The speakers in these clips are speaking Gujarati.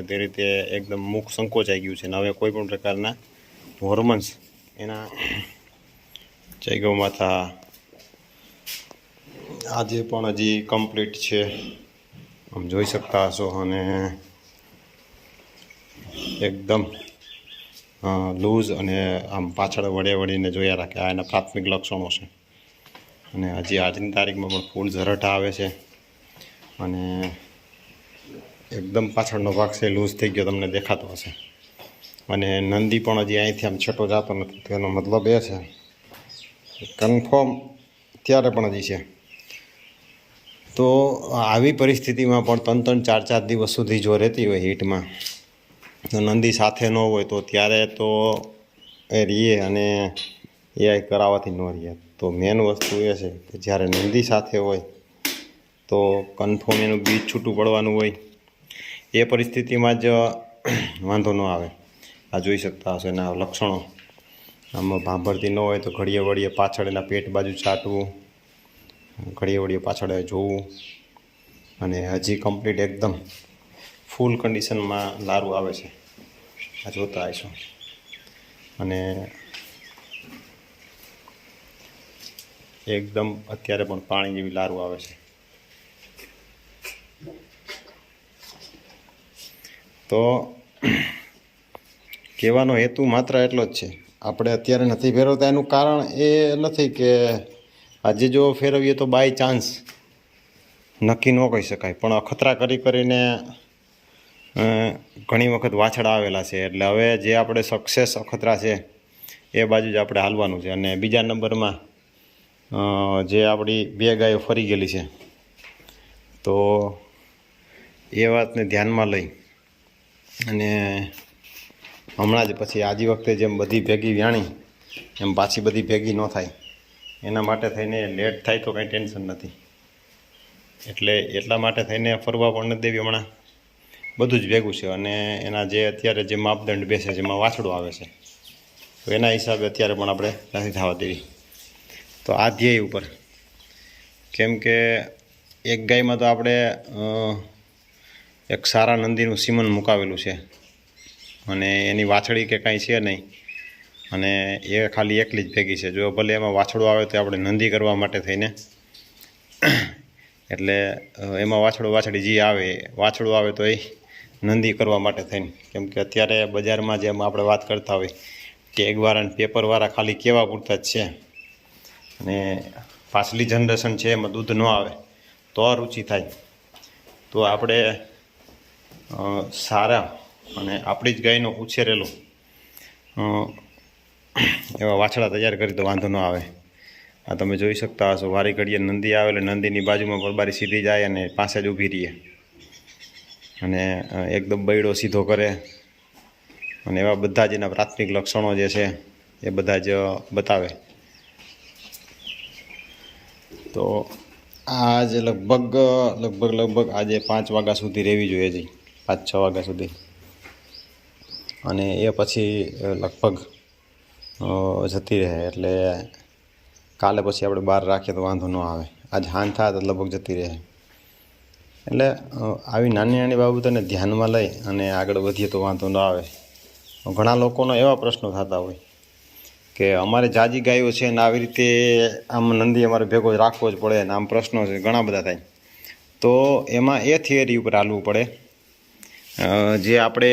તે રીતે એકદમ મુખ સંકોચાઈ ગયું છે ને હવે કોઈ પણ પ્રકારના હોર્મોન્સ એના જય ગૌ માતા આજે પણ હજી કમ્પ્લીટ છે, આમ જોઈ શકતા હશો. અને એકદમ લૂઝ અને આમ પાછળ વળીને જોયા રાખે, આ એના પ્રાથમિક લક્ષણો છે. અને હજી આજની તારીખમાં પણ ફૂલ ઝરટા આવે છે અને એકદમ પાછળનો ભાગ છે લૂઝ થઈ ગયો, તમને દેખાતો હશે. અને નંદી પણ હજી અહીંથી આમ છેટો જતો નથી, તેનો મતલબ એ છે કન્ફર્મ ત્યારે પણ હજી છે. તો આવી પરિસ્થિતિમાં પણ 3-4 દિવસ સુધી જો રહેતી હોય હીટમાં, તો નંદી સાથે ન હોય તો ત્યારે તો એ રીએ અને એ કરાવવાથી ન રહે. તો મેન વસ્તુ એ છે કે જ્યારે નંદી સાથે હોય તો કન્ફર્મ એનું બીજ છૂટું પડવાનું હોય. એ પરિસ્થિતિમાં જ વાંધો ન આવે. આ જોઈ શકતા હશો એના લક્ષણો. આમાં ભાંભરતી ન હોય તો ઘડીએ વળીએ પાછળ એના પેટ બાજુ છાંટવું, ઘડીએ વળીએ પાછળ જોવું. અને હજી કમ્પ્લીટ એકદમ ફૂલ કન્ડિશનમાં લારું આવે છે, આ જોતા હશો. અને એકદમ અત્યારે પણ પાણી જેવી લારું આવે છે. તો કહેવાનો હેતુ માત્ર એટલો જ છે, આપણે અત્યારે નથી ફેરવતા એનું કારણ એ નથી કે આજે જો ફેરવીએ તો બાય ચાન્સ નક્કી ન કહી શકાય, પણ અખતરા કરીને ઘણી વખત વાછડા આવેલા છે. એટલે હવે જે આપણે સક્સેસ અખતરા છે એ બાજુ જ આપણે હાલવાનું છે. અને બીજા નંબરમાં જે આપણી 2 ગાયો ફરી ગયેલી છે, તો એ વાતને ધ્યાનમાં લઈ અને હમણાં જ પછી આજી વખતે જેમ બધી ભેગી વ્યાણી એમ પાછી બધી ભેગી ન થાય, એના માટે થઈને લેટ થાય તો કંઈ ટેન્શન નથી. એટલે એટલા માટે થઈને ફરવા પણ નથી દેવી. હમણાં બધું જ ભેગું છે અને એના જે અત્યારે જે માપદંડ બેસે જેમાં વાછડો આવે છે, તો એના હિસાબે અત્યારે પણ આપણે નથી થવા દેવી. તો આ ધ્યેય ઉપર, કેમ કે એક ગાયમાં તો આપણે એક સારા નંદીનું સીમન મુકાવેલું છે અને એની વાછડી કે કાંઈ છે નહીં, અને એ ખાલી એકલી જ ભેગી છે. જો ભલે એમાં વાછડો આવે તો આપણે નંદી કરવા માટે થઈને, એટલે એમાં વાછડી જે આવે, વાછડું આવે તો એ નંદી કરવા માટે થઈને. કેમ કે અત્યારે બજારમાં જેમ આપણે વાત કરતા હોય કે એકવાર પેપરવાળા ખાલી કેવા પૂરતા જ છે, અને પાછલી જનરેશન છે એમાં દૂધ ન આવે તો રુચિ થાય. તો આપણે સારા અને આપણી જ ગાયનો ઉછેરેલો એવા વાછડા તૈયાર કરી તો વાંધો ન આવે. આ તમે જોઈ શકતા હશો, વારી ઘડીએ નંદી આવે એટલે નંદીની બાજુમાં પરબારી સીધી જાય અને પાસે જ ઊભી રહીએ અને એકદમ બૈડો સીધો કરે. અને એવા બધા જ એના પ્રાથમિક લક્ષણો જે છે એ બધા જ બતાવે. તો આજે લગભગ આજે 5 વાગ્યા સુધી રહેવી જોઈએ, હજી 5-6 વાગ્યા સુધી. અને એ પછી લગભગ જતી રહે. એટલે કાલે પછી આપણે બહાર રાખીએ તો વાંધો ન આવે. આજ હાંજ થાય તો લગભગ જતી રહે. એટલે આવી નાની બાબતોને ધ્યાનમાં લઈ અને આગળ વધીએ તો વાંધો ન આવે. ઘણા લોકોનો એવા પ્રશ્નો થતા હોય કે અમારે જાજી ગાયો છે ને આવી રીતે આમ નંદી અમારે ભેગો રાખવો જ પડે ને આમ પ્રશ્નો છે ઘણા બધા થાય. તો એમાં એ થિયરી ઉપર હાલવું પડે. જે આપણે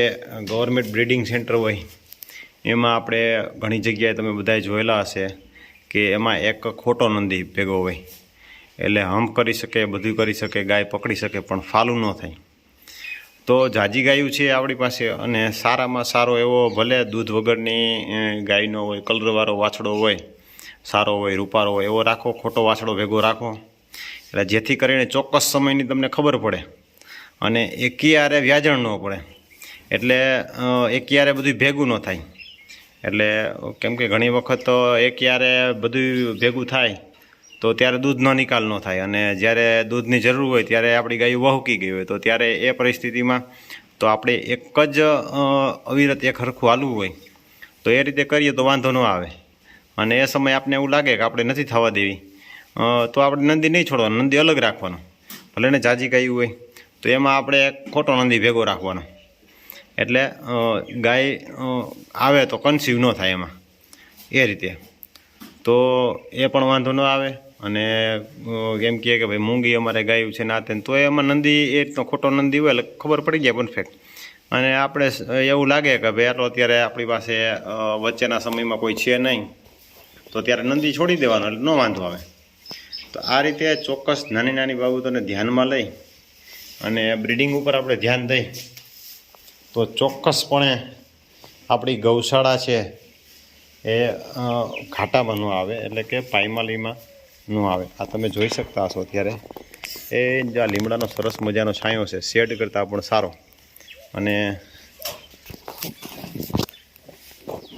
ગવર્મેન્ટ બ્રીડિંગ સેન્ટર હોય એમાં આપણે ઘણી જગ્યાએ તમે બધાએ જોયેલા હશે કે એમાં એક ખોટો નંદી ભેગો હોય. એટલે હમ્પ કરી શકે, બધું કરી શકે, ગાય પકડી શકે, પણ ફાલું ન થાય. તો જાજી ગાયું છે આપણી પાસે અને સારામાં સારો એવો, ભલે દૂધ વગરની ગાયનો હોય, કલરવાળો વાછડો હોય, સારો હોય, રૂપારો હોય, એવો રાખો. ખોટો વાછડો ભેગો રાખો, એટલે જેથી કરીને ચોક્કસ સમયની તમને ખબર પડે અને એ ક્યારે વ્યાજણ ન પડે. એટલે એ ક્યારે બધું ભેગું ન થાય. એટલે કેમ કે ઘણી વખત એ ક્યારે બધું ભેગું થાય તો ત્યારે દૂધનો નિકાલ ન થાય, અને જ્યારે દૂધની જરૂર હોય ત્યારે આપણી ગાય વહુકી ગઈ હોય, તો ત્યારે એ પરિસ્થિતિમાં તો આપણે એક જ અવિરત એક હરખું હાલવું હોય. તો એ રીતે કરીએ તો વાંધો ન આવે. અને એ સમયે આપણે એવું લાગે કે આપણે નથી થવા દેવી, તો આપણે નંદી નહીં છોડવાનો, નંદી અલગ રાખવાનો. ભલે ને જાજી ગાયું હોય તો એમાં આપણે એક ખોટો નંદી ભેગો રાખવાનો. એટલે ગાય આવે તો કન્સીવ ન થાય એમાં એ રીતે, તો એ પણ વાંધો ન આવે. અને એમ કહે કે ભાઈ મૂંગી અમારે ગાયું છે ના તે, તો એમાં નંદી એ રીતનો ખોટો નંદી હોય એટલે ખબર પડી જાય પરફેક્ટ. અને આપણે એવું લાગે કે ભાઈ આટલો અત્યારે આપણી પાસે વચ્ચેના સમયમાં કોઈ છે નહીં, તો ત્યારે નંદી છોડી દેવાનો એટલે ન વાંધો આવે. તો આ રીતે ચોક્કસ નાની નાની બાબતોને ધ્યાનમાં લઈ અને બ્રિડિંગ ઉપર આપણે ધ્યાન દઈ તો ચોક્કસપણે આપણી ગૌશાળા છે એ ઘાટામાં ન આવે, એટલે કે પાયમાલીમાં ન આવે. આ તમે જોઈ શકતા હશો અત્યારે એ જે આ લીમડાનો સરસ મજાનો છાંયો છે, શેડ કરતાં પણ સારો, અને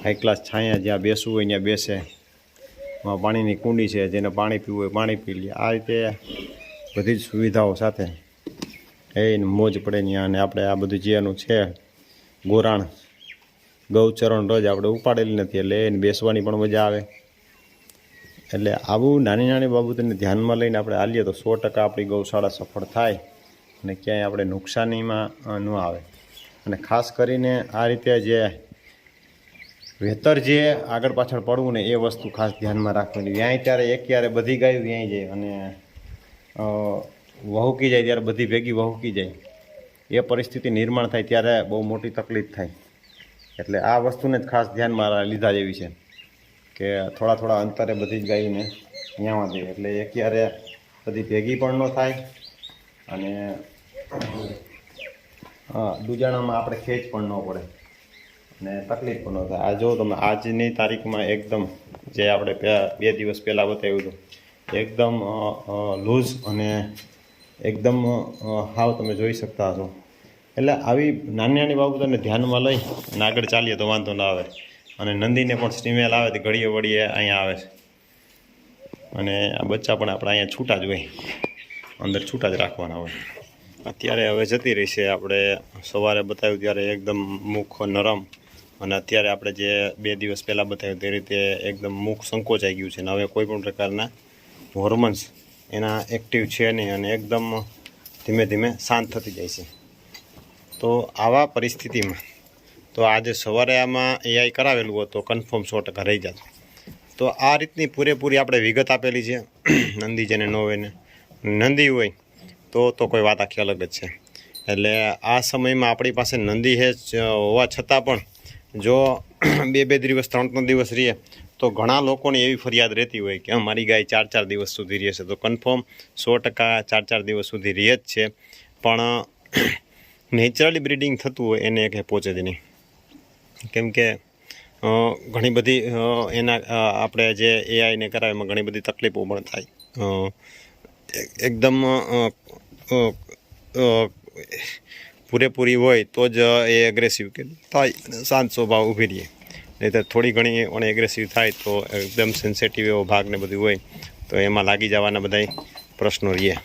હાઈ ક્લાસ છાંયા જ્યાં બેસવું હોય ત્યાં બેસે, પાણીની કુંડી છે, જેને પાણી પીવું હોય પાણી પી લે. આ રીતે બધી જ સુવિધાઓ સાથે એ મોજ પડે ત્યાં. અને આપણે આ બધું જે એનું છે ગોરાણ ગૌચરણ રોજ આપણે ઉપાડેલી નથી, એટલે એને બેસવાની પણ મજા આવે. એટલે આવું નાની નાની બાબતોને ધ્યાનમાં લઈને આપણે હાલીએ તો 100% આપણી ગૌશાળા સફળ થાય અને ક્યાંય આપણે નુકસાનીમાં ન આવે. અને ખાસ કરીને આ રીતે જે વેતર જે આગળ પાછળ પડવું ને એ વસ્તુ ખાસ ધ્યાનમાં રાખવાની. વ્યાય ત્યારે એક ક્યારે બધી ગાયો વ્યાઈ જાય અને વહુકી જાય ત્યારે બધી ભેગી વહુકી જાય, એ પરિસ્થિતિ નિર્માણ થાય ત્યારે બહુ મોટી તકલીફ થાય. એટલે આ વસ્તુને જ ખાસ ધ્યાનમાં લીધા જેવી છે કે થોડા થોડા અંતરે બધી જ ગાયોને ન્યાવા દઈએ, એટલે એ ક્યારે બધી ભેગી પણ ન થાય અને દુજાણામાં આપણે ખેંચ પણ ન પડે અને તકલીફ પણ ન થાય. આ જો તમે આજની તારીખમાં એકદમ જે આપણે 2 દિવસ પહેલાં બતાવ્યું હતું, એકદમ લૂઝ અને એકદમ હાવ તમે જોઈ શકતા હશો. એટલે આવી નાની નાની બાબતોને ધ્યાનમાં લઈ અને આગળ ચાલીએ તો વાંધો ના આવે. અને નંદીને પણ સ્ટીમેલ આવે તો ઘડીએ વળીએ અહીંયા આવે છે, અને આ બચ્ચા પણ આપણે અહીંયા છૂટા જ હોય, અંદર છૂટા જ રાખવાના હોય. અત્યારે હવે જતી રહી છે. આપણે સવારે બતાવ્યું ત્યારે એકદમ મુખ નરમ, અને અત્યારે આપણે જે 2 દિવસ પહેલાં બતાવ્યું તે રીતે એકદમ મુખ સંકોચાઈ ગયું છે, અને હવે કોઈ પણ પ્રકારના હોર્મોન્સ એના એક્ટિવ છે નહીં, અને એકદમ ધીમે ધીમે શાંત થતી જાય છે. તો આવા પરિસ્થિતિમાં તો આજે સવારે આમાં એઆઈ કરાવેલું હોય તો કન્ફર્મ 100% રહી જાત. તો આ રીતની પૂરેપૂરી આપણે વિગત આપેલી છે. નંદી જેને ન હોય ને નંદી હોય તો કોઈ વાત આખી અલગ જ છે. એટલે આ સમયમાં આપણી પાસે નંદી હોવા છતાં પણ જો 2 દિવસ 3 દિવસ રહીએ તો ઘણા લોકોની એવી ફરિયાદ રહેતી હોય કે અમારી ગાય 4 દિવસ સુધી રહે છે. તો કન્ફર્મ 100% 4 દિવસ સુધી રહે જ છે, પણ નેચરલી બ્રિડિંગ થતું હોય એને કંઈ પહોંચે જ નહીં. કેમ કે ઘણી બધી એના આપણે જે એઆઈને કરાવે એમાં ઘણી બધી તકલીફો પણ થાય. એકદમ પૂરેપૂરી હોય તો જ એ એગ્રેસિવ થાય અને શાંત સ્વભાવ ઊભી રહીએ. નહીં તો થોડી ઘણી પણ એગ્રેસિવ થાય તો એકદમ સેન્સિટિવ એવો ભાગ ને બધું હોય તો એમાં લાગી જવાના બધા પ્રશ્નો રહીએ.